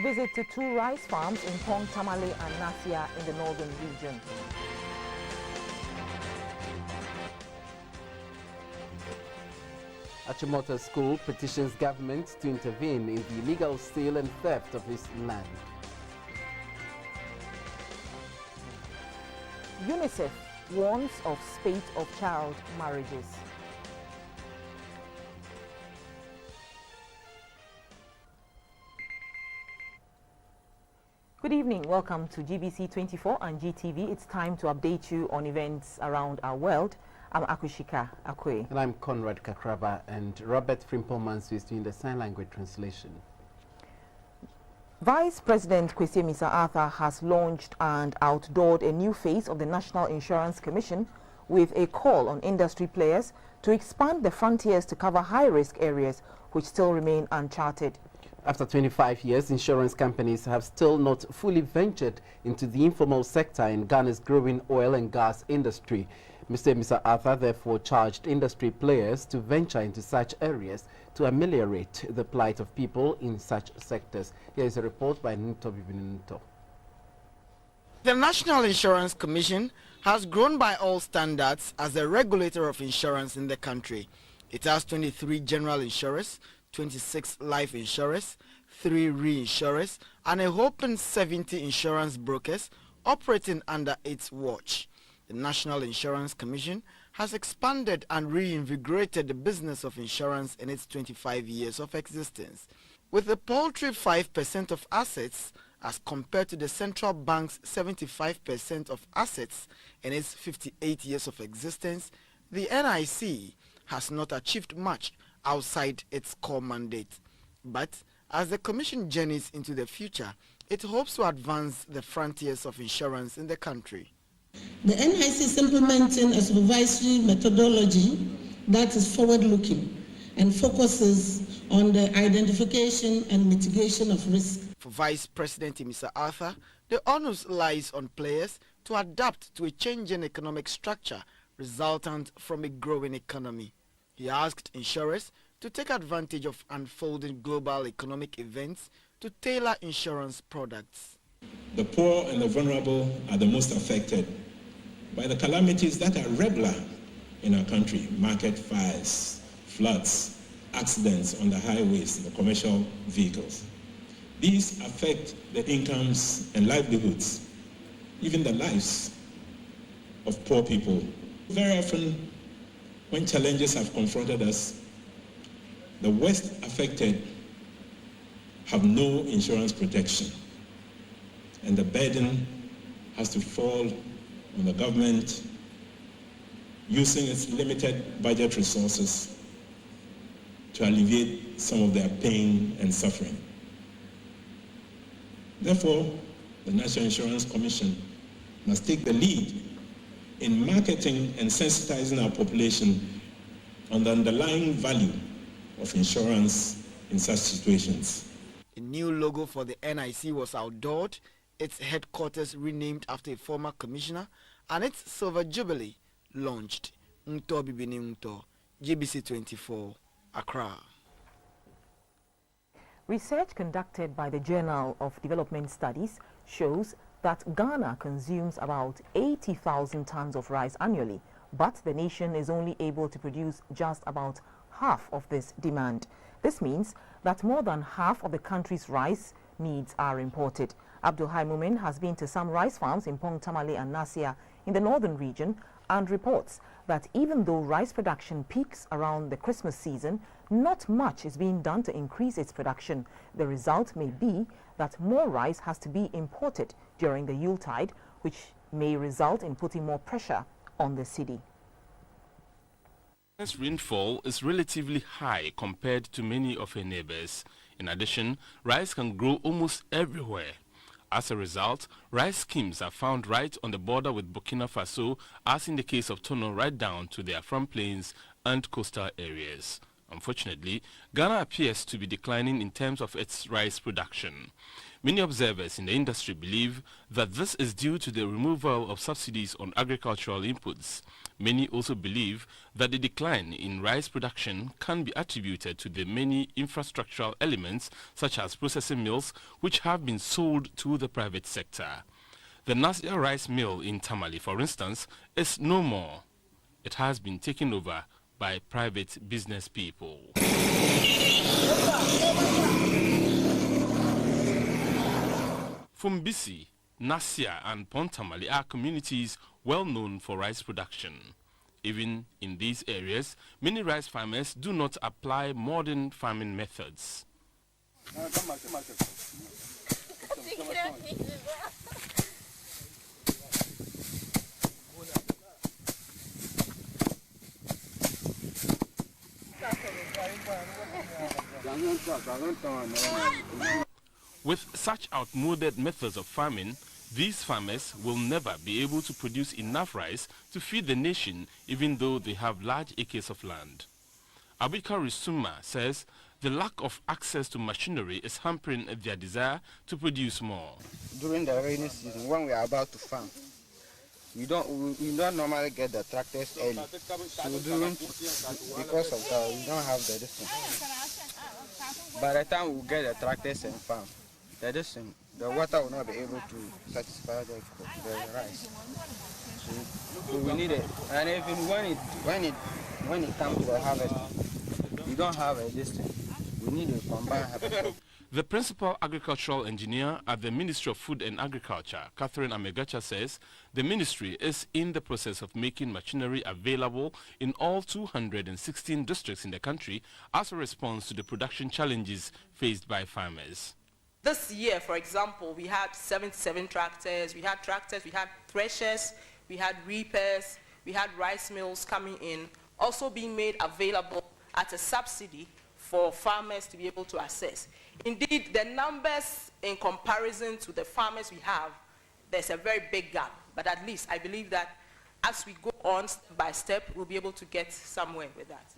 Visit to 2 rice farms in Pong, Tamale and Nasia in the northern region. Achimota School petitions government to intervene in the illegal sale and theft of its land. UNICEF warns of spate of child marriages. Good evening. Welcome to GBC24 and GTV. It's time to update you on events around our world. I'm Akushika Akwe. And I'm Conrad Kakraba, and Robert Frimpomans is doing the sign language translation. Vice President Kwesi Arthur has launched and outdoored a new phase of the National Insurance Commission with a call on industry players to expand the frontiers to cover high-risk areas which still remain uncharted. After 25 years, insurance companies have still not fully ventured into the informal sector in Ghana's growing oil and gas industry. Mr. Arthur therefore charged industry players to venture into such areas to ameliorate the plight of people in such sectors. Here is a report by Nto Bibinunto. The National Insurance Commission has grown by all standards as the regulator of insurance in the country. It has 23 general insurers, 26 life insurers, 3 reinsurers, and a whopping 70 insurance brokers operating under its watch. The National Insurance Commission has expanded and reinvigorated the business of insurance in its 25 years of existence. With a paltry 5% of assets as compared to the central bank's 75% of assets in its 58 years of existence, the NIC has not achieved much outside its core mandate. But as the Commission journeys into the future, it hopes to advance the frontiers of insurance in the country. The NIC is implementing a supervisory methodology that is forward-looking and focuses on the identification and mitigation of risk. For Vice President Mr. Arthur, the onus lies on players to adapt to a changing economic structure resultant from a growing economy. He asked insurers to take advantage of unfolding global economic events to tailor insurance products. The poor and the vulnerable are the most affected by the calamities that are regular in our country: market fires, floods, accidents on the highways, the commercial vehicles. These affect the incomes and livelihoods, even the lives of poor people. Very often, when challenges have confronted us, the worst affected have no insurance protection, and the burden has to fall on the government using its limited budget resources to alleviate some of their pain and suffering. Therefore, the National Insurance Commission must take the lead in marketing and sensitizing our population on the underlying value of insurance in such situations. A new logo for the NIC was outdoored, its headquarters renamed after a former commissioner, and its Silver Jubilee launched. Nto Bibinunto, GBC24, Accra. Research conducted by the Journal of Development Studies shows that Ghana consumes about 80,000 tons of rice annually, but the nation is only able to produce just about half of this demand. This means that more than half of the country's rice needs are imported. Abdul Mumin has been to some rice farms in Pong, Tamale and Nasia in the northern region and reports that even though rice production peaks around the Christmas season, not much is being done to increase its production. The result may be that more rice has to be imported during the Yuletide, which may result in putting more pressure on the city. This rainfall is relatively high compared to many of her neighbors. In addition, rice can grow almost everywhere. As a result, rice schemes are found right on the border with Burkina Faso, as in the case of Tono, right down to their front plains and coastal areas. Unfortunately, Ghana appears to be declining in terms of its rice production. Many observers in the industry believe that this is due to the removal of subsidies on agricultural inputs. Many also believe that the decline in rice production can be attributed to the many infrastructural elements such as processing mills which have been sold to the private sector. The Nasir rice mill in Tamale, for instance, is no more. It has been taken over by private business people. Fumbisi, Nasia and Pontamale are communities well known for rice production. Even in these areas, many rice farmers do not apply modern farming methods. With such outmoded methods of farming, these farmers will never be able to produce enough rice to feed the nation, even though they have large acres of land. Abika Risuma says the lack of access to machinery is hampering their desire to produce more. During the rainy season, when we are about to farm, we don't normally get the tractors early. So because of that, we don't have the distance. By the time we get the tractors and farm, the water will not be able to satisfy the rice. So we need it. And even when it comes to the harvest, we don't have a distance. We need a combined harvest. The principal agricultural engineer at the Ministry of Food and Agriculture, Catherine Amegacha, says the ministry is in the process of making machinery available in all 216 districts in the country as a response to the production challenges faced by farmers. This year, for example, we had 77 tractors, we had threshers, we had reapers, we had rice mills coming in, also being made available at a subsidy for farmers to be able to access. Indeed, the numbers in comparison to the farmers we have, there's a very big gap. But at least I believe that as we go on step by step, we'll be able to get somewhere with that.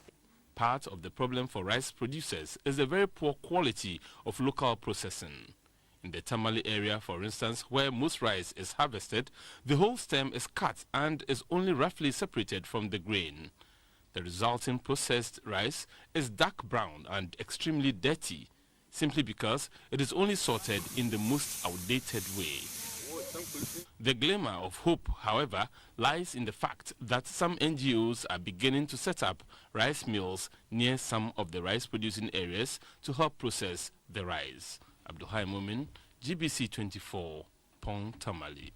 Part of the problem for rice producers is the very poor quality of local processing. In the Tamale area, for instance, where most rice is harvested, the whole stem is cut and is only roughly separated from the grain. The resulting processed rice is dark brown and extremely dirty, simply because it is only sorted in the most outdated way. The glimmer of hope, however, lies in the fact that some NGOs are beginning to set up rice mills near some of the rice-producing areas to help process the rice. Abdulhai Mumin, GBC24, Pont Tamale.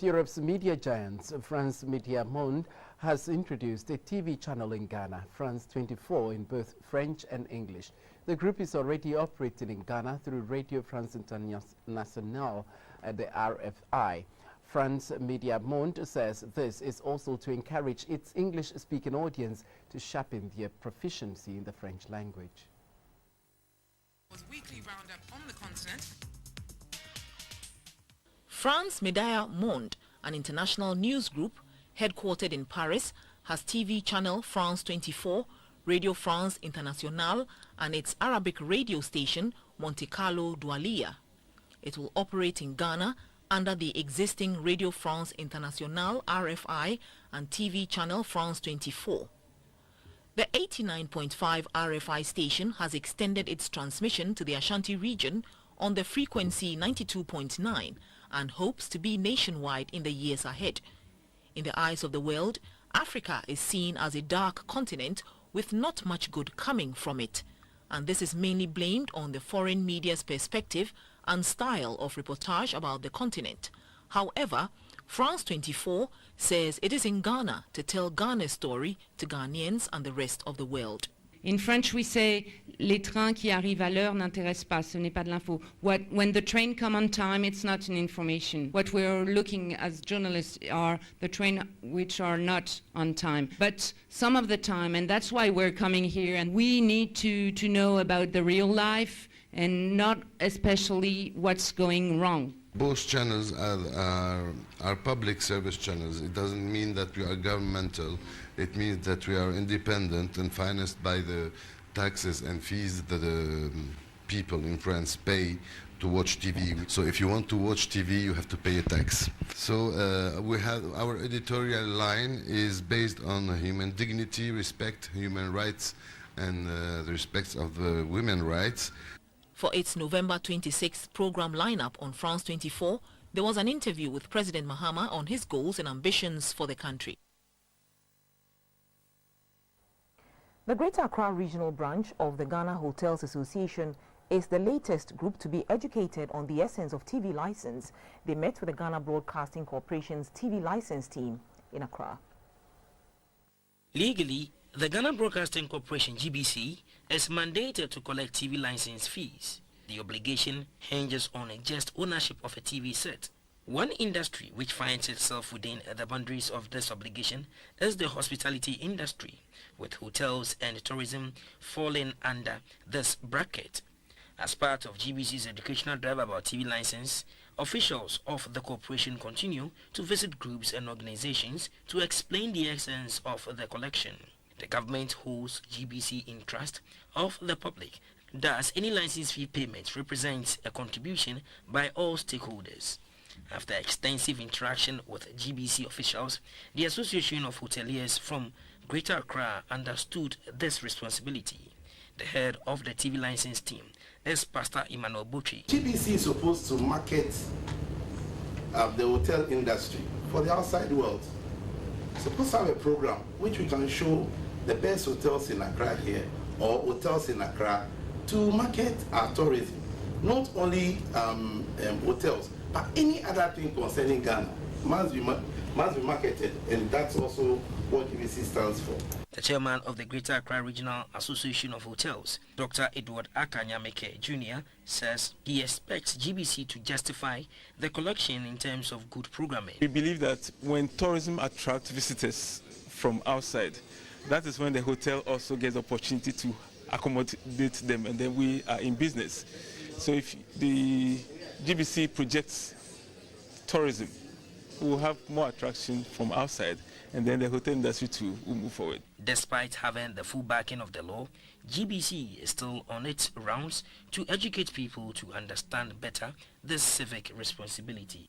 Europe's media giants, France Media Monde, has introduced a TV channel in Ghana, France 24, in both French and English. The group is already operating in Ghana through Radio France Internationale at the RFI. France Media Monde says this is also to encourage its English-speaking audience to sharpen their proficiency in the French language. Weekly roundup on the continent. France Media Monde, an international news group headquartered in Paris, has TV channel France 24, Radio France Internationale, and its Arabic radio station Monte Carlo Doualiya. It will operate in Ghana under the existing Radio France Internationale RFI and TV channel France 24. The 89.5 RFI station has extended its transmission to the Ashanti region on the frequency 92.9 and hopes to be nationwide in the years ahead. In the eyes of the world, Africa is seen as a dark continent with not much good coming from it, and this is mainly blamed on the foreign media's perspective and style of reportage about the continent. However, France 24 says it is in Ghana to tell Ghana's story to Ghanaians and the rest of the world. In French, we say, les trains qui arrivent à l'heure n'intéressent pas, ce n'est pas de l'info. When the train come on time, it's not an information. What we're looking as journalists are the train which are not on time. But some of the time, and that's why we're coming here, and we need to know about the real life and not especially what's going wrong. Both channels are public service channels. It doesn't mean that we are governmental. It means that we are independent and financed by the taxes and fees that the people in France pay to watch TV. So if you want to watch TV, you have to pay a tax. So we have our editorial line is based on human dignity, respect, human rights, and the respect of the women's rights. For its November 26th program lineup on France 24, there was an interview with President Mahama on his goals and ambitions for the country. The Greater Accra Regional Branch of the Ghana Hotels Association is the latest group to be educated on the essence of TV license. They met with the Ghana Broadcasting Corporation's TV license team in Accra. Legally, the Ghana Broadcasting Corporation (GBC) is mandated to collect TV license fees. The obligation hinges on a just ownership of a TV set. One industry which finds itself within the boundaries of this obligation is the hospitality industry, with hotels and tourism falling under this bracket. As part of GBC's educational drive about TV license, officials of the corporation continue to visit groups and organizations to explain the essence of the collection. The government holds GBC in trust of the public. Thus, any license fee payment represents a contribution by all stakeholders. After extensive interaction with GBC officials, the Association of Hoteliers from Greater Accra understood this responsibility. The head of the TV license team is Pastor Emmanuel Butchi. GBC is supposed to market the hotel industry for the outside world. Supposed to have a program which we can show the best hotels in Accra here or hotels in Accra to market our tourism. Not only hotels, but any other thing concerning Ghana must be marketed, and that's also what GBC stands for. The chairman of the Greater Accra Regional Association of Hotels, Dr. Edward Akanyameke Jr., says he expects GBC to justify the collection in terms of good programming. We believe that when tourism attracts visitors from outside, that is when the hotel also gets the opportunity to accommodate them, and then we are in business. So if the GBC projects tourism, we will have more attraction from outside, and then the hotel industry too will move forward. Despite having the full backing of the law, GBC is still on its rounds to educate people to understand better this civic responsibility.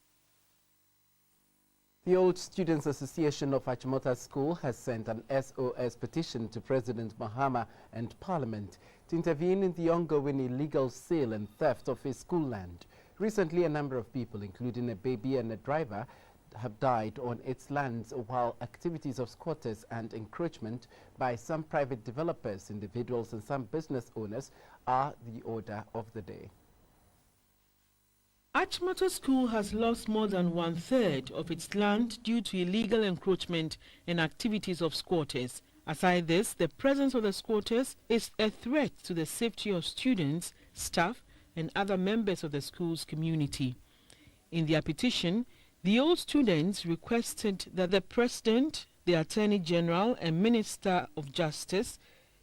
The Old Students Association of Achimota School has sent an SOS petition to President Mahama and Parliament to intervene in the ongoing illegal sale and theft of his school land. Recently, a number of people, including a baby and a driver, have died on its lands, while activities of squatters and encroachment by some private developers, individuals and some business owners are the order of the day. Achimota School has lost more than 1/3 of its land due to illegal encroachment and activities of squatters. Aside this, the presence of the squatters is a threat to the safety of students, staff, and other members of the school's community. In their petition, the old students requested that the President, the Attorney General and Minister of Justice,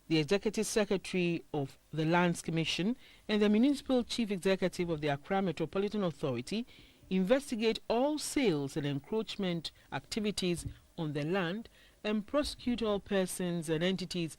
the Executive Secretary of the Lands Commission, and the Municipal Chief Executive of the Accra Metropolitan Authority investigate all sales and encroachment activities on the land and prosecute all persons and entities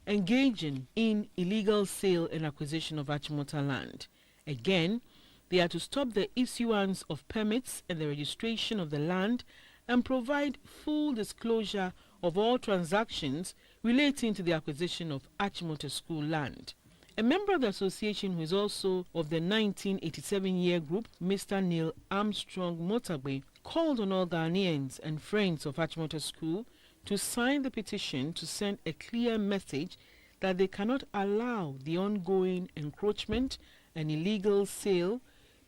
engaging in illegal sale and acquisition of Achimota land. Again, they are to stop the issuance of permits and the registration of the land and provide full disclosure of all transactions relating to the acquisition of Achimota School land. A member of the association who is also of the 1987 year group, Mr. Neil Armstrong Motagbe, called on all Ghanaians and friends of Achimota School to sign the petition to send a clear message that they cannot allow the ongoing encroachment and illegal sale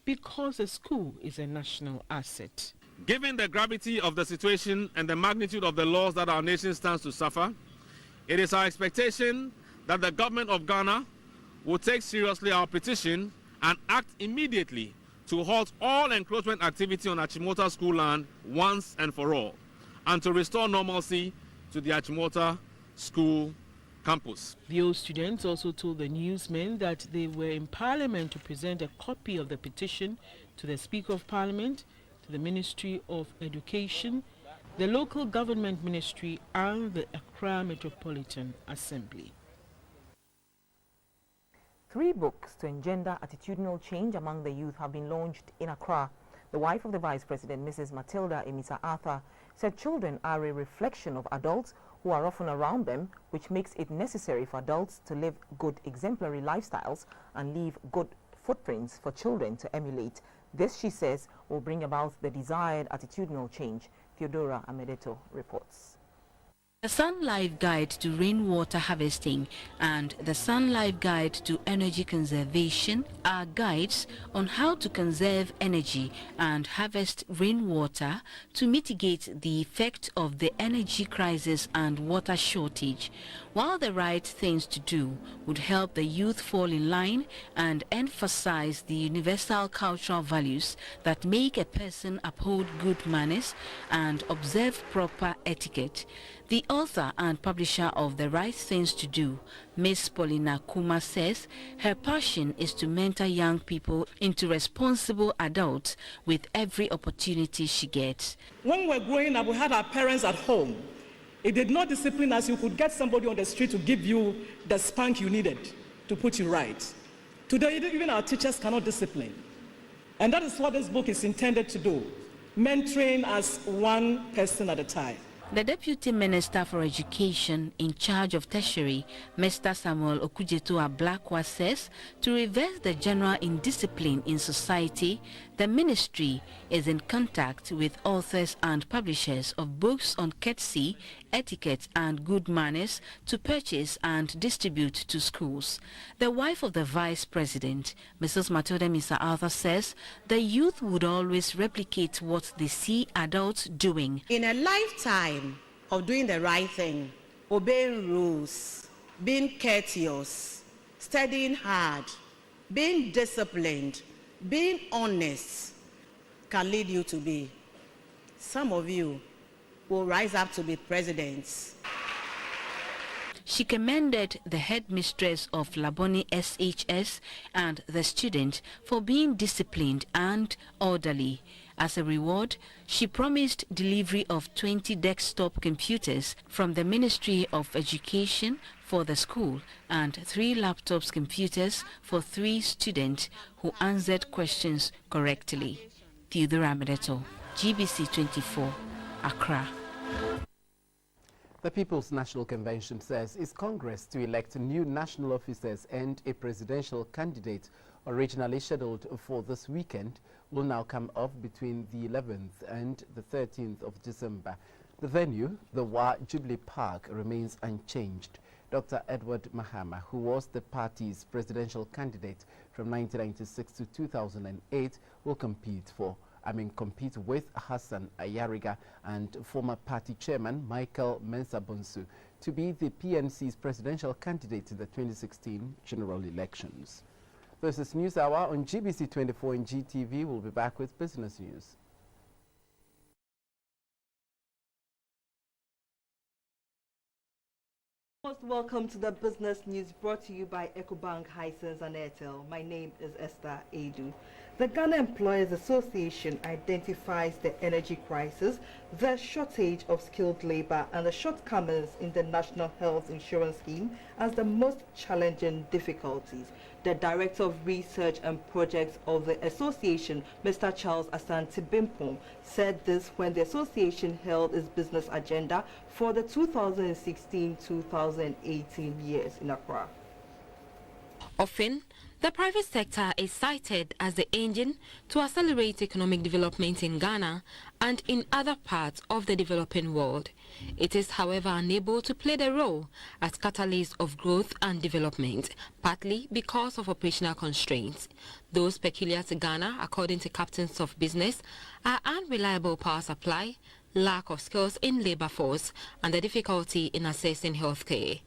because the school is a national asset. Given the gravity of the situation and the magnitude of the loss that our nation stands to suffer, it is our expectation that the government of Ghana will take seriously our petition and act immediately to halt all encroachment activity on Achimota School land once and for all, and to restore normalcy to the Achimota School campus. The old students also told the newsmen that they were in Parliament to present a copy of the petition to the Speaker of Parliament, to the Ministry of Education, the local government ministry and the Accra Metropolitan Assembly. 3 books to engender attitudinal change among the youth have been launched in Accra. The wife of the Vice President, Mrs. Matilda Emisa Arthur, said children are a reflection of adults who are often around them, which makes it necessary for adults to live good exemplary lifestyles and leave good footprints for children to emulate. This, she says, will bring about the desired attitudinal change. Theodora Amedeto reports. The Sun Life Guide to Rainwater Harvesting and the Sun Life Guide to Energy Conservation are guides on how to conserve energy and harvest rainwater to mitigate the effect of the energy crisis and water shortage, while the right things to do would help the youth fall in line and emphasize the universal cultural values that make a person uphold good manners and observe proper etiquette. The author and publisher of The Right Things to Do, Miss Paulina Kuma, says her passion is to mentor young people into responsible adults with every opportunity she gets. When we were growing up, we had our parents at home. It did not discipline us. You could get somebody on the street to give you the spank you needed to put you right. Today, even our teachers cannot discipline. And that is what this book is intended to do, mentoring us one person at a time. The Deputy Minister for Education in charge of Tertiary, Mr. Samuel Okujetu-Ablakwa, says to reverse the general indiscipline in society, the ministry is in contact with authors and publishers of books on courtesy, etiquette and good manners to purchase and distribute to schools. The wife of the Vice President, Mrs. Matilda Emisa Arthur, says the youth would always replicate what they see adults doing. In a lifetime of doing the right thing, obeying rules, being courteous, studying hard, being disciplined, being honest can lead you to be. Some of you will rise up to be presidents. She commended the headmistress of Laboni SHS and the student for being disciplined and orderly. As a reward, she promised delivery of 20 desktop computers from the Ministry of Education for the school and 3 laptops computers for 3 students who answered questions correctly. Theodora Amedeto, GBC24, Accra. The People's National Convention says it's Congress to elect new national officers, and a presidential candidate originally scheduled for this weekend will now come off between the 11th and the 13th of December. The venue, the Wa Jubilee Park, remains unchanged. Dr. Edward Mahama, who was the party's presidential candidate from 1996 to 2008, will compete with Hassan Ayariga and former party chairman Michael Mensah-Bonsu to be the PNC's presidential candidate in the 2016 general elections. This is News Hour on GBC24 and GTV. We'll be back with business news. Most welcome to the business news brought to you by EcoBank, Hisense and Airtel. My name is Esther Edu. The Ghana Employers Association identifies the energy crisis, the shortage of skilled labor and the shortcomings in the National Health Insurance Scheme as the most challenging difficulties. The Director of Research and Projects of the association, Mr. Charles Asante Bimpom, said this when the association held its business agenda for the 2016-2018 years in Accra. Often, the private sector is cited as the engine to accelerate economic development in Ghana and in other parts of the developing world. It is, however, unable to play the role as catalyst of growth and development, partly because of operational constraints. Those peculiar to Ghana, according to captains of business, are unreliable power supply, lack of skills in labor force, and the difficulty in accessing healthcare.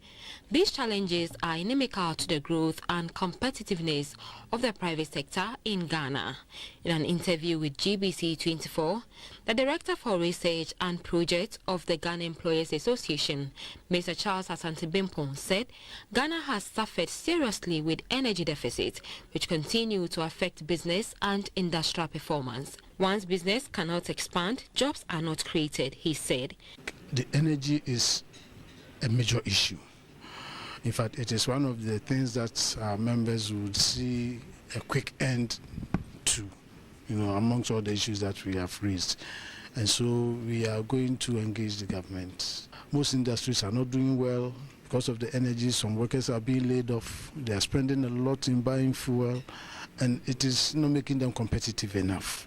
These challenges are inimical to the growth and competitiveness of the private sector in Ghana. In an interview with GBC24, the Director for Research and Projects of the Ghana Employers Association, Mr. Charles Asante Bimpom, said Ghana has suffered seriously with energy deficits, which continue to affect business and industrial performance. Once business cannot expand, jobs are not created, he said. The energy is a major issue. In fact, it is one of the things that our members would see a quick end to, amongst all the issues that we have raised. And so we are going to engage the government. Most industries are not doing well because of the energy. Some workers are being laid off. They are spending a lot in buying fuel, and it is not making them competitive enough.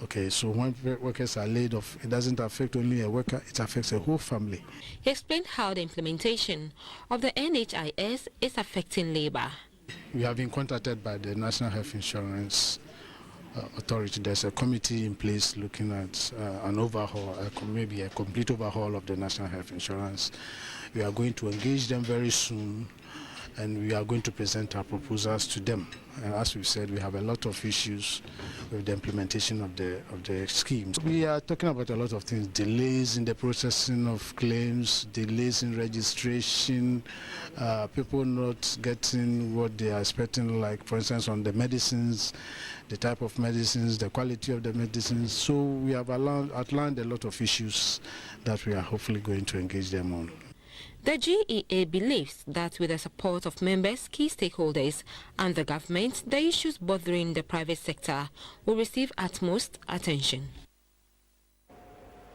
Okay, so when workers are laid off, it doesn't affect only a worker, it affects a whole family. He explained how the implementation of the NHIS is affecting labor. We have been contacted by the National Health Insurance Authority. There's a committee in place looking at an overhaul, maybe a complete overhaul of the National Health Insurance. We are going to engage them very soon, and we are going to present our proposals to them. And as we've said, we have a lot of issues with the implementation of the schemes. We are talking about a lot of things: delays in the processing of claims, delays in registration, people not getting what they are expecting, like for instance on the medicines, the type of medicines, the quality of the medicines. So we have outlined a lot of issues that we are hopefully going to engage them on. The GEA believes that with the support of members, key stakeholders and the government, the issues bothering the private sector will receive utmost attention.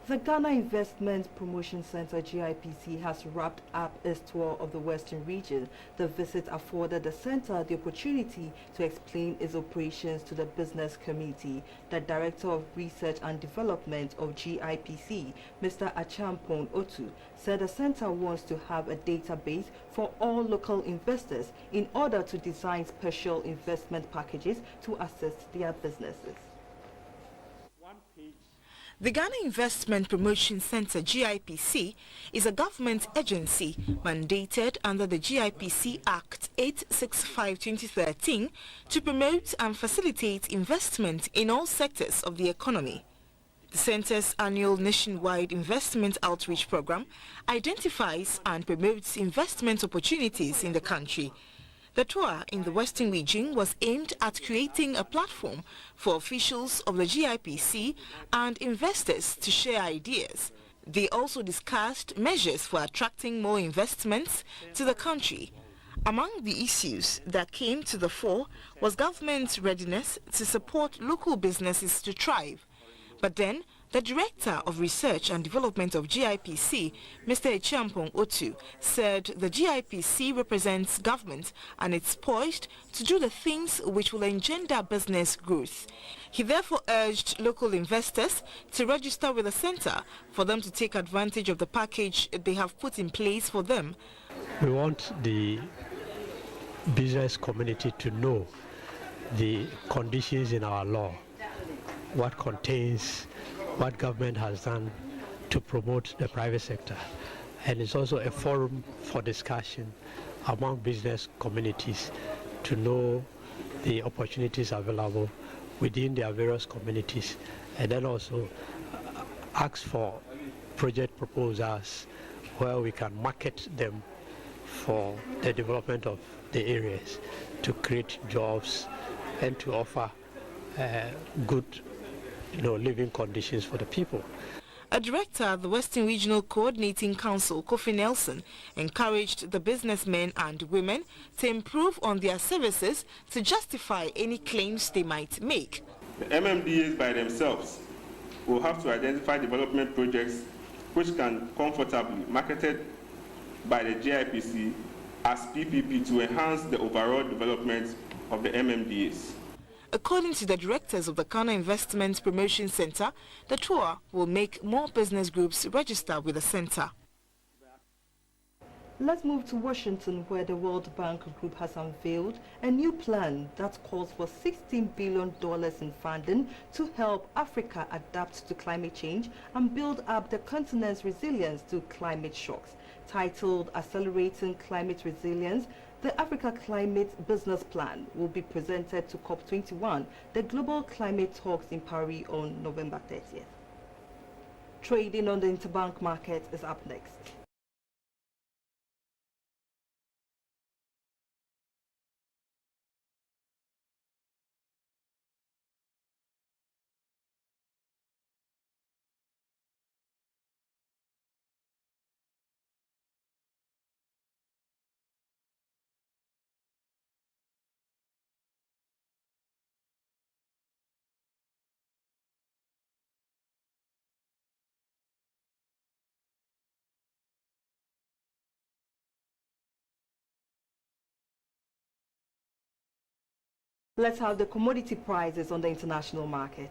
The Ghana Investment Promotion Center GIPC has wrapped up its tour of the Western region. The visit afforded the center the opportunity to explain its operations to the business community. The Director of Research and Development of GIPC, Mr. Achampong Otu, said the center wants to have a database for all local investors in order to design special investment packages to assist their businesses. The Ghana Investment Promotion Center GIPC is a government agency mandated under the GIPC Act 865/2013 to promote and facilitate investment in all sectors of the economy. The center's annual nationwide investment outreach program identifies and promotes investment opportunities in the country. The tour in the Western region was aimed at creating a platform for officials of the GIPC and investors to share ideas. They also discussed measures for attracting more investments to the country. Among the issues that came to the fore was government's readiness to support local businesses to thrive. But then, the Director of Research and Development of GIPC, Mr. Achampong Otu, said the GIPC represents government and it's poised to do the things which will engender business growth. He therefore urged local investors to register with the center for them to take advantage of the package they have put in place for them. We want the business community to know the conditions in our law, what contains, what government has done to promote the private sector. And it's also a forum for discussion among business communities to know the opportunities available within their various communities, and then also ask for project proposals where we can market them for the development of the areas, to create jobs and to offer good living conditions for the people. A director at the Western Regional Coordinating Council, Kofi Nelson, encouraged the businessmen and women to improve on their services to justify any claims they might make. The MMDAs by themselves will have to identify development projects which can comfortably be marketed by the GIPC as PPP to enhance the overall development of the MMDAs. According to the directors of the Ghana Investment Promotion Center, the tour will make more business groups register with the center. Let's move to Washington, where the World Bank Group has unveiled a new plan that calls for $16 billion in funding to help Africa adapt to climate change and build up the continent's resilience to climate shocks. Titled Accelerating Climate Resilience, the Africa Climate Business Plan will be presented to COP21, the global climate talks in Paris on November 30th. Trading on the interbank market is up next. Let's have the commodity prices on the international market.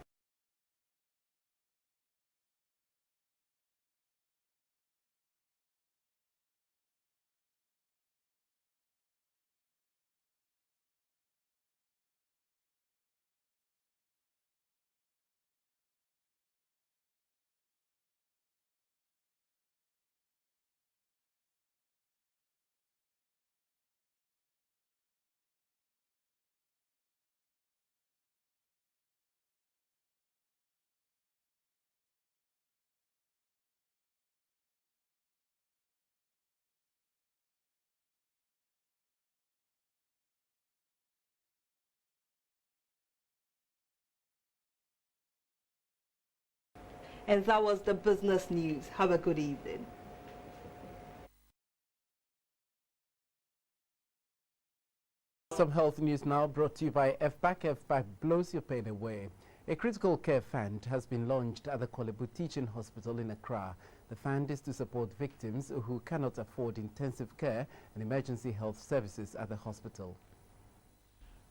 And that was the business news. Have a good evening. Some health news now brought to you by FBAC. FBAC blows your pain away. A critical care fund has been launched at the Kolebu Teaching Hospital in Accra. The fund is to support victims who cannot afford intensive care and emergency health services at the hospital.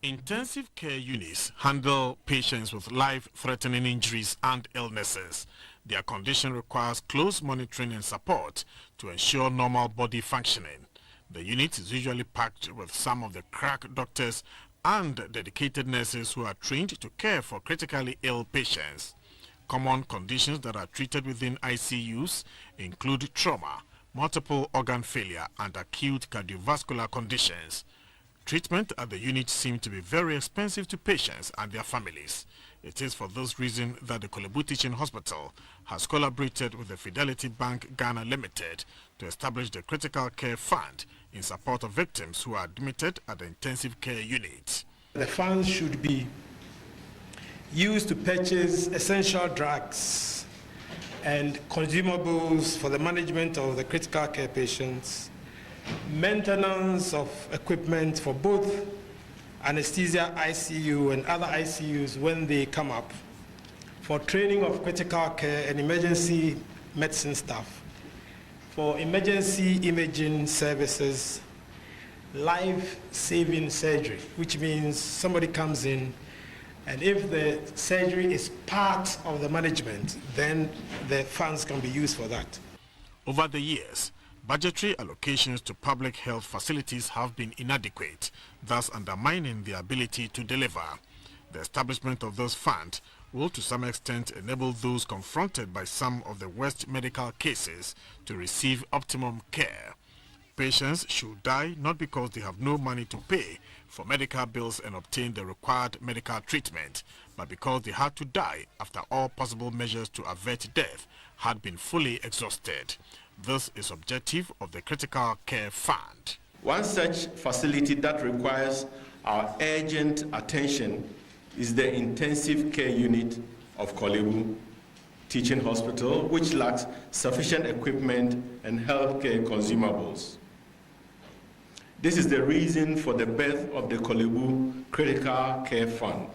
Intensive care units handle patients with life-threatening injuries and illnesses. Their condition requires close monitoring and support to ensure normal body functioning. The unit is usually packed with some of the crack doctors and dedicated nurses who are trained to care for critically ill patients. Common conditions that are treated within ICUs include trauma, multiple organ failure, and acute cardiovascular conditions. Treatment at the unit seems to be very expensive to patients and their families. It is for this reason that the Kolebu Teaching Hospital has collaborated with the Fidelity Bank Ghana Limited to establish the Critical Care Fund in support of victims who are admitted at the intensive care unit. The funds should be used to purchase essential drugs and consumables for the management of the critical care patients, maintenance of equipment for both anesthesia ICU and other ICUs when they come up, for training of critical care and emergency medicine staff, for emergency imaging services, life-saving surgery, which means somebody comes in and if the surgery is part of the management, then the funds can be used for that. Over the years, budgetary allocations to public health facilities have been inadequate, thus undermining their ability to deliver. The establishment of those funds will to some extent enable those confronted by some of the worst medical cases to receive optimum care. Patients should die not because they have no money to pay for medical bills and obtain the required medical treatment, but because they had to die after all possible measures to avert death had been fully exhausted. This is objective of the Critical Care Fund. One such facility that requires our urgent attention is the intensive care unit of Kolebu Teaching Hospital, which lacks sufficient equipment and healthcare consumables. This is the reason for the birth of the Kolebu Critical Care Fund,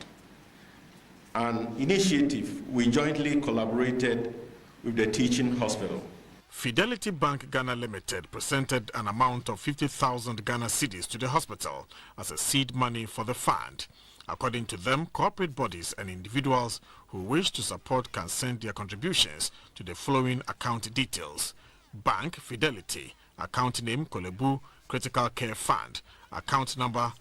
an initiative we jointly collaborated with the teaching hospital. Fidelity Bank Ghana Limited presented an amount of 50,000 Ghana cedis to the hospital as a seed money for the fund. According to them, corporate bodies and individuals who wish to support can send their contributions to the following account details: Bank Fidelity, account name Kolebu Critical Care Fund, account number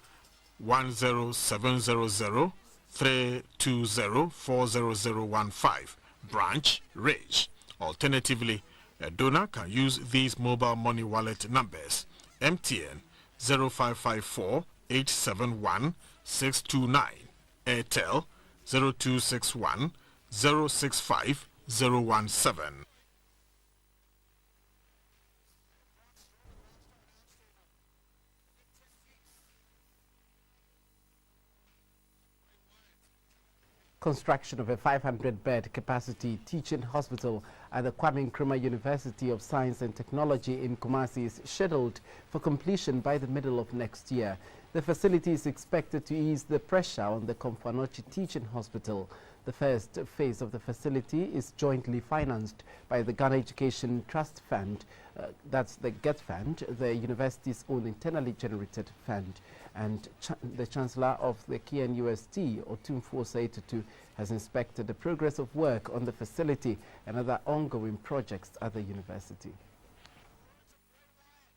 10700-320-40015, branch Rage. Alternatively, a donor can use these mobile money wallet numbers: MTN 0554 871 629, Airtel 0261 065 017. Construction of a 500-bed capacity teaching hospital at the Kwame Nkrumah University of Science and Technology in Kumasi is scheduled for completion by the middle of next year. The facility is expected to ease the pressure on the Komfanochi Teaching Hospital. The first phase of the facility is jointly financed by the Ghana Education Trust Fund, that's the GET Fund, the university's own internally generated fund, and the Chancellor of the KNUST, Otumfuo Saitutu, has inspected the progress of work on the facility and other ongoing projects at the university.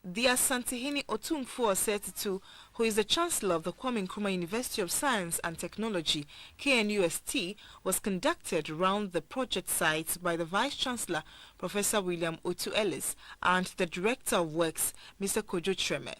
The Asantehene Otumfuo Saitutu, who is the Chancellor of the Kwame Nkrumah University of Science and Technology, KNUST, was conducted around the project site by the Vice-Chancellor, Professor William Otu Ellis, and the Director of Works, Mr. Kojo Treme.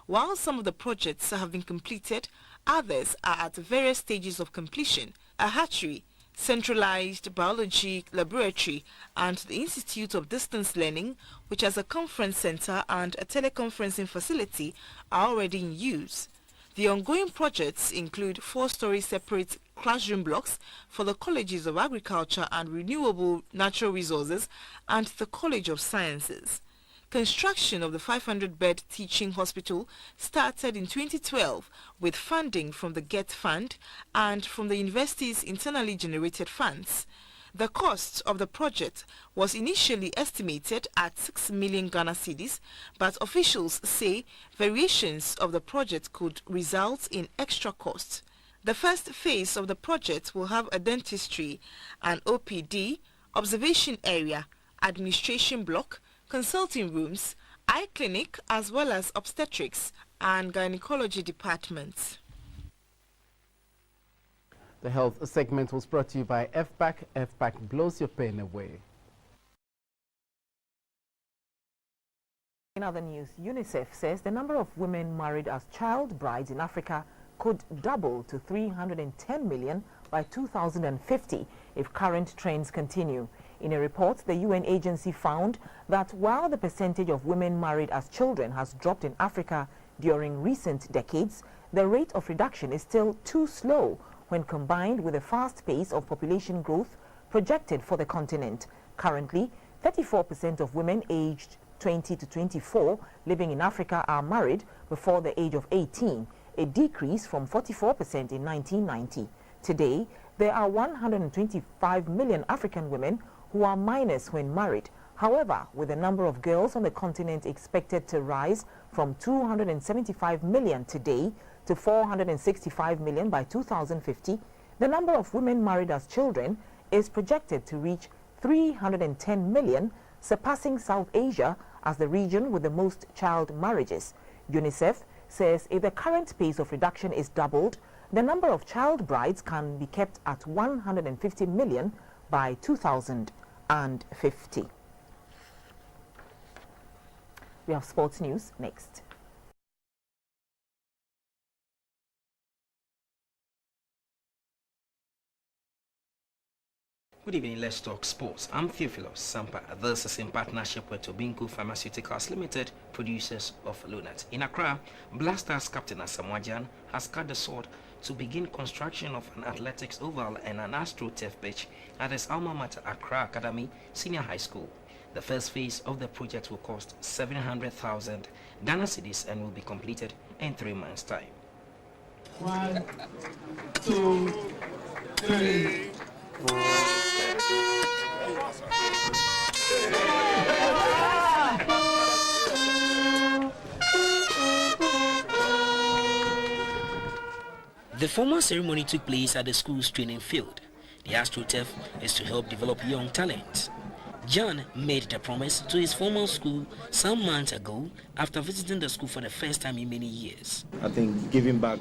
While some of the projects have been completed, others are at various stages of completion. A hatchery, centralized biology laboratory, and the Institute of Distance Learning, which has a conference center and a teleconferencing facility, are already in use. The ongoing projects include 4-story separate classroom blocks for the Colleges of Agriculture and Renewable Natural Resources and the College of Sciences. Construction of the 500-bed teaching hospital started in 2012 with funding from the GET Fund and from the university's internally generated funds. The cost of the project was initially estimated at 6 million Ghana cedis, but officials say variations of the project could result in extra costs. The first phase of the project will have a dentistry, an OPD, observation area, administration block, consulting rooms, eye clinic, as well as obstetrics and gynecology departments. The health segment was brought to you by FBAC. FBAC blows your pain away. In other news, UNICEF says the number of women married as child brides in Africa could double to 310 million by 2050 if current trends continue. In a report, the UN agency found that while the percentage of women married as children has dropped in Africa during recent decades, the rate of reduction is still too slow when combined with the fast pace of population growth projected for the continent. Currently, 34% of women aged 20 to 24 living in Africa are married before the age of 18, a decrease from 44% in 1990. Today, there are 125 million African women who are minors when married. However, with the number of girls on the continent expected to rise from 275 million today to 465 million by 2050, the number of women married as children is projected to reach 310 million, surpassing South Asia as the region with the most child marriages. UNICEF says if the current pace of reduction is doubled, the number of child brides can be kept at 150 million by 2050. We have sports news next. Good evening, let's talk sports. I'm Theophilus Sampa. This is in partnership with Tobinco Pharmaceuticals Limited, producers of Lunat. In Accra, Blasters captain Asamoah Gyan has cut the sword to begin construction of an athletics oval and an AstroTurf pitch at his alma mater Accra Academy Senior High School. The first phase of the project will cost 700,000 Ghana cedis and will be completed in 3 months' time. 1, 2, 3, 4. The formal ceremony took place at the school's training field. The AstroTurf is to help develop young talents. John made the promise to his former school some months ago after visiting the school for the first time in many years. I think giving back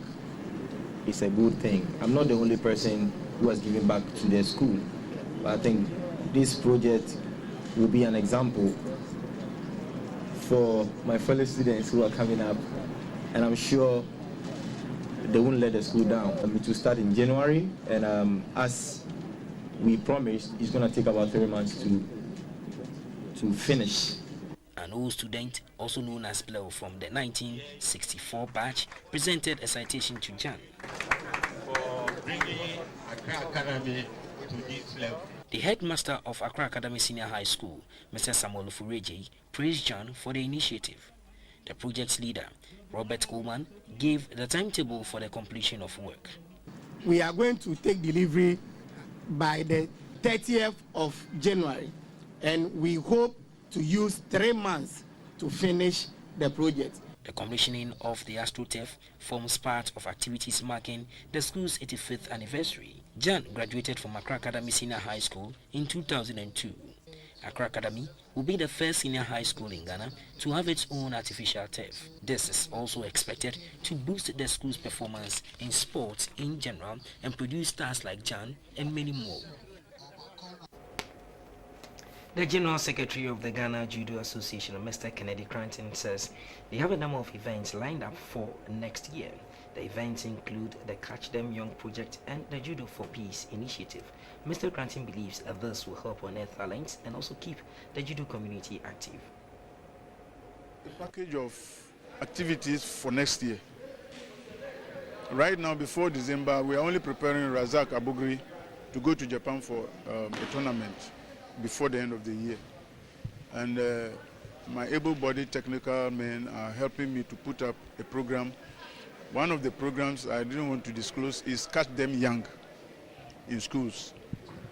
is a good thing. I'm not the only person who has given back to their school, but I think this project will be an example for my fellow students who are coming up, and I'm sure they won't let the school down. It will start in January, and as we promised, it's going to take about 3 months to finish. An old student, also known as Blow from the 1964 batch, presented a citation to Jan. For bringing Accra Academy to this level. The headmaster of Accra Academy Senior High School, Mr. Samuel Fureji, praised Jan for the initiative. The project's leader, Robert Coleman, gave the timetable for the completion of work. We are going to take delivery by the 30th of January, and we hope to use 3 months to finish the project. The commissioning of the AstroTurf forms part of activities marking the school's 85th anniversary. Jan graduated from Accra Academy Senior High School in 2002. Accra Academy will be the first senior high school in Ghana to have its own artificial turf. This is also expected to boost the school's performance in sports in general and produce stars like Jan and many more. The General Secretary of the Ghana Judo Association, Mr. Kennedy Cranton, says they have a number of events lined up for next year. The events include the Catch Them Young project and the Judo for Peace initiative. Mr. Cranton believes that this will help unearth talents and also keep the judo community active. A package of activities for next year. Right now, before December, we are only preparing Razak Abugri to go to Japan for a tournament before the end of the year. And my able-bodied technical men are helping me to put up a program. One of the programs I didn't want to disclose is Catch Them Young in schools.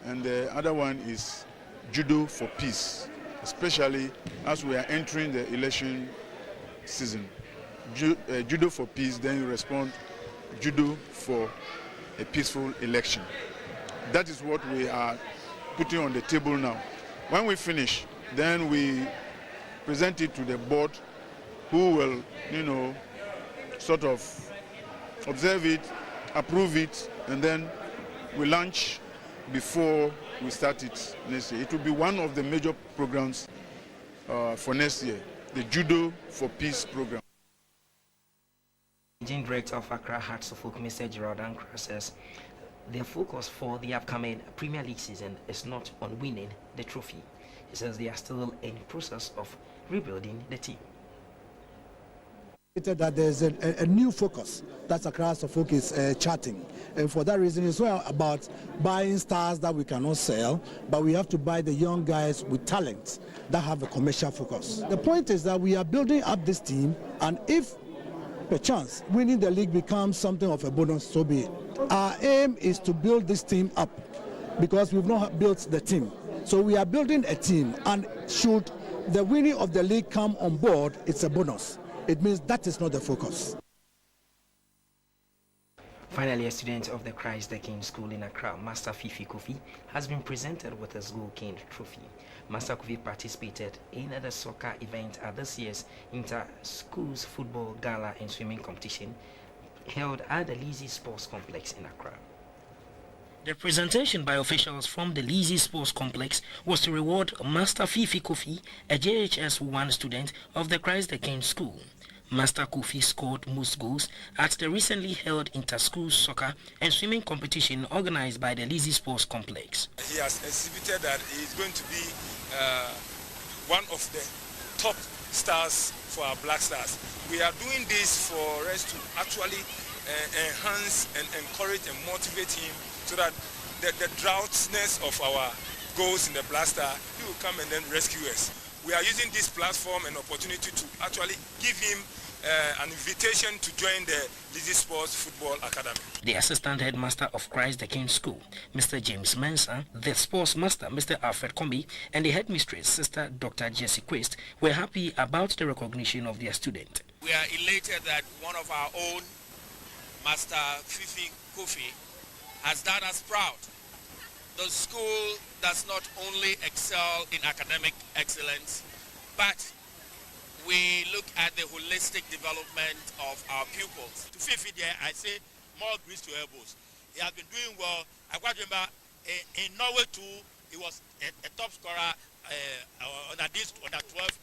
And the other one is Judo for Peace, especially as we are entering the election season. Judo for Peace, then you respond, Judo for a peaceful election. That is what we are putting on the table now. When we finish, then we present it to the board, who will, sort of observe it, approve it, and then we launch before we start it next year. It will be one of the major programs for next year, the Judo for Peace program. Managing Director of Accra Hearts of Oak, Mr. Gerald Ankra, says their focus for the upcoming Premier League season is not on winning the trophy. He says they are still in the process of rebuilding the team. That there's a new focus that Accra Suffolk is charting, and for that reason it's not about buying stars that we cannot sell, but we have to buy the young guys with talent that have a commercial focus. The point is that we are building up this team, and if perchance winning the league becomes something of a bonus, so be it. Our aim is to build this team up because we've not built the team. So we are building a team, and should the winning of the league come on board, it's a bonus. It means that is not the focus. Finally, a student of the Christ the King School in Accra, Master Fifi Kofi, has been presented with his Gold King trophy. Master Kofi participated in the soccer event at this year's Inter-Schools Football Gala and Swimming Competition held at the Lizzie Sports Complex in Accra. The presentation by officials from the Lizzie Sports Complex was to reward Master Fifi Kofi, a JHS 1 student of the Christ the King School. Master Kofi scored most goals at the recently held inter-school soccer and swimming competition organized by the Lizzie Sports Complex. He has exhibited that he is going to be one of the top stars for our Black Stars. We are doing this for us to actually enhance and encourage and motivate him so that the droughtness of our goals in the Black Star, he will come and then rescue us. We are using this platform and opportunity to actually give him an invitation to join the Lizzie Sports Football Academy. The Assistant Headmaster of Christ the King School, Mr. James Mensah, the Sports Master, Mr. Alfred Kombi, and the Headmistress, Sister Dr. Jessie Quist, were happy about the recognition of their student. We are elated that one of our own, Master Fifi Kofi, has done us proud. The school does not only excel in academic excellence, but we look at the holistic development of our pupils. To Fifi there, I say more grease to elbows. He has been doing well. I quite remember in Norway too, he was a top scorer on under 12.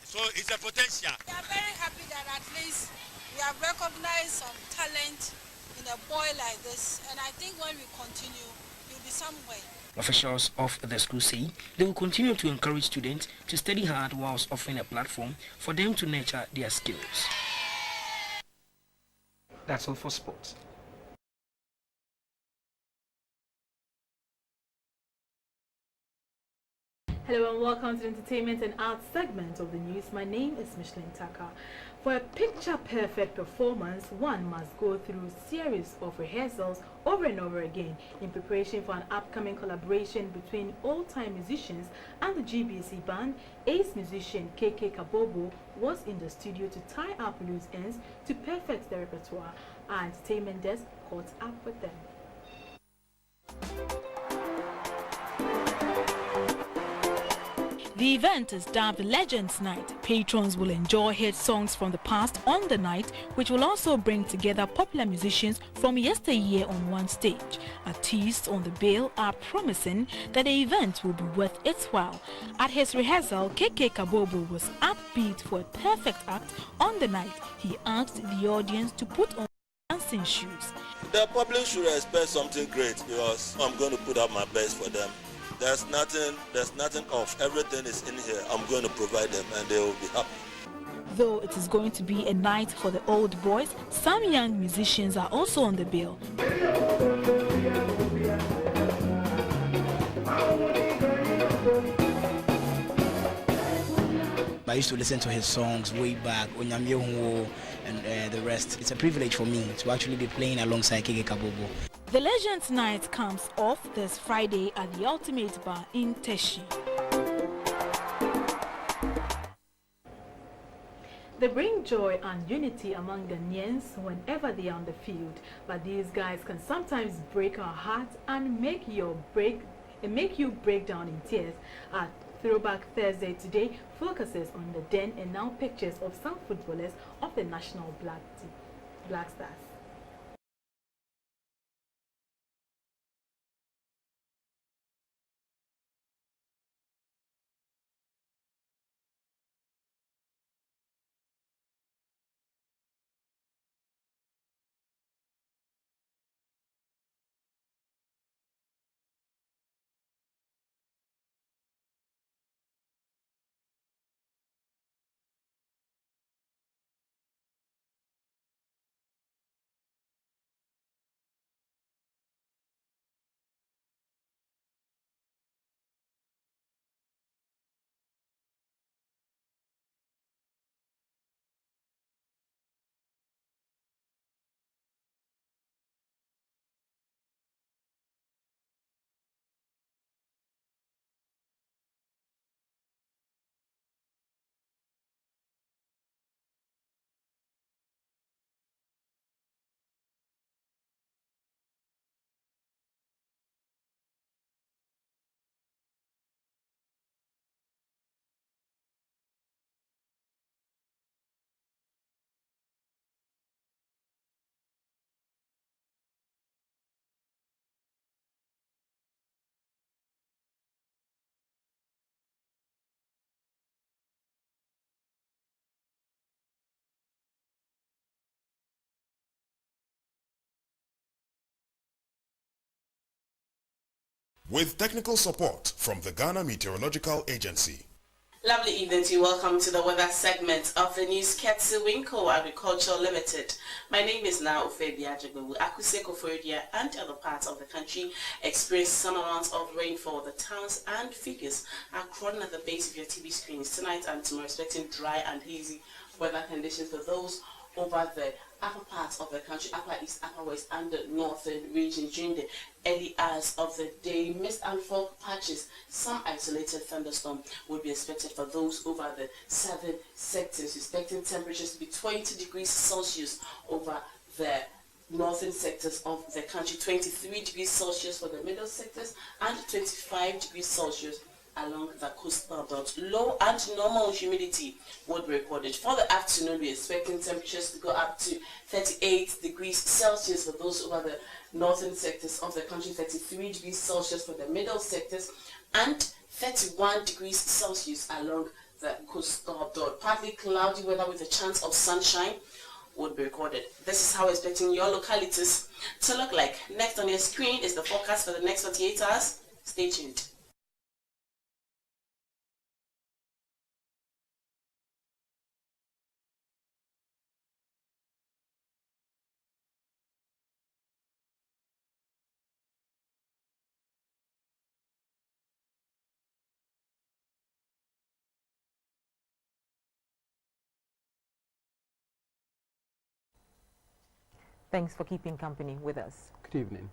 So it's a potential. We are very happy that at least we have recognized some talent in a boy like this, and I think when we continue, you'll be somewhere. Officials of the school say they will continue to encourage students to study hard whilst offering a platform for them to nurture their skills. That's all for sports. Hello and welcome to the entertainment and arts segment of the news. My name is Micheline Taka. For a picture-perfect performance, one must go through a series of rehearsals over and over again in preparation for an upcoming collaboration between old-time musicians and the GBC band. Ace musician KK Kabobo was in the studio to tie up loose ends to perfect the repertoire. Our entertainment desk caught up with them. The event is dubbed Legends Night. Patrons will enjoy hit songs from the past on the night, which will also bring together popular musicians from yesteryear on one stage. Artists on the bill are promising that the event will be worth its while. At his rehearsal, KK Kabobo was upbeat for a perfect act on the night. He asked the audience to put on dancing shoes. The public should expect something great because I'm going to put up my best for them. There's nothing off. Everything is in here. I'm going to provide them and they will be happy. Though it is going to be a night for the old boys, some young musicians are also on the bill. I used to listen to his songs way back, Onyamye and the rest. It's a privilege for me to actually be playing alongside KK Kabobo. The Legends Night comes off this Friday at the Ultimate Bar in Teshi. They bring joy and unity among Ghanaians whenever they are on the field, but these guys can sometimes break our hearts and make you break down in tears. Our Throwback Thursday today focuses on the then and now pictures of some footballers of the national Black Stars. With technical support from the Ghana Meteorological Agency. Lovely evening to you. Welcome to the weather segment of the news Ketsi Winko Agriculture Limited. My name is now Ufebi Ajagbewu. Akuseko Florida and other parts of the country experience some amounts of rainfall. The towns and figures are crawling at the base of your TV screens tonight and tomorrow, expecting dry and hazy weather conditions for those over the upper parts of the country, upper east, upper west, and the northern region during the early hours of the day. Mist and fog patches, some isolated thunderstorm would be expected for those over the southern sectors, expecting temperatures to be 20 degrees Celsius over the northern sectors of the country, 23 degrees Celsius for the middle sectors, and 25 degrees Celsius along the coastal belt. Low and normal humidity would be recorded. For the afternoon, we're expecting temperatures to go up to 38 degrees Celsius for those over the northern sectors of the country, 33 degrees Celsius for the middle sectors, and 31 degrees Celsius along the coastal belt. Partly cloudy weather with a chance of sunshine would be recorded. This is how we're expecting your localities to look like. Next on your screen is the forecast for the next 48 hours. Stay tuned. Thanks for keeping company with us. Good evening.